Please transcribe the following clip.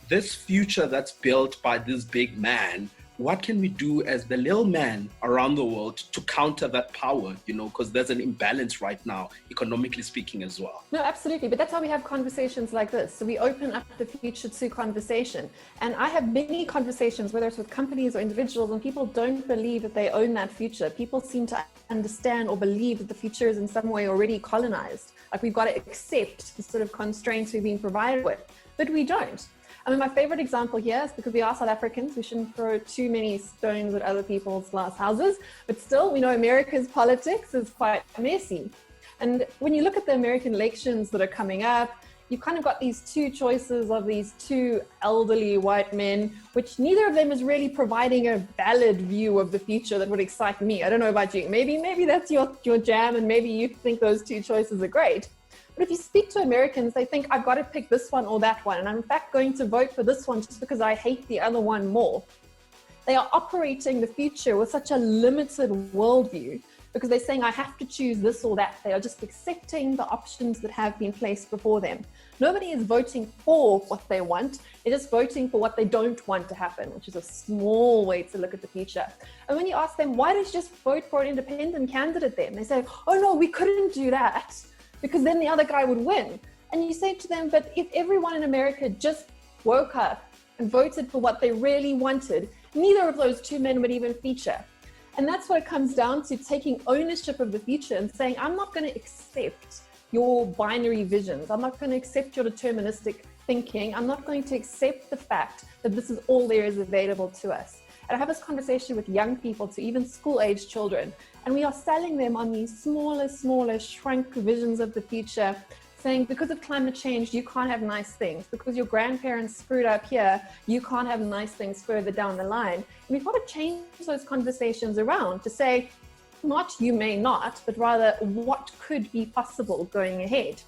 this future that's built by this big man, what can we do as the little man around the world to counter that power, because there's an imbalance right now, economically speaking as well. No, absolutely. But that's why we have conversations like this. So we open up the future to conversation. And I have many conversations, whether it's with companies or individuals, and people don't believe that they own that future. People seem to understand or believe that the future is in some way already colonized. Like we've got to accept the sort of constraints we've been provided with, but we don't. I mean, my favorite example here is because we are South Africans, we shouldn't throw too many stones at other people's glass houses, but still, we know America's politics is quite messy. And when you look at the American elections that are coming up, you've kind of got these two choices of these two elderly white men, which neither of them is really providing a valid view of the future that would excite me. I don't know about you. Maybe that's your jam, and maybe you think those two choices are great. But if you speak to Americans, they think I've got to pick this one or that one. And I'm in fact going to vote for this one just because I hate the other one more. They are operating the future with such a limited worldview because they're saying I have to choose this or that. They are just accepting the options that have been placed before them. Nobody is voting for what they want. They're just voting for what they don't want to happen, which is a small way to look at the future. And when you ask them, why don't you just vote for an independent candidate then? They say, oh no, we couldn't do that, because then the other guy would win. And you say to them, but if everyone in America just woke up and voted for what they really wanted, neither of those two men would even feature. And that's what it comes down to, taking ownership of the future and saying, I'm not going to accept your binary visions. I'm not going to accept your deterministic thinking. I'm not going to accept the fact that this is all there is available to us. And I have this conversation with young people, to even school-age children, and we are selling them on these smaller, shrunk visions of the future, saying because of climate change, you can't have nice things. Because your grandparents screwed up here, you can't have nice things further down the line. And we've got to change those conversations around to say, not you may not, but rather what could be possible going ahead.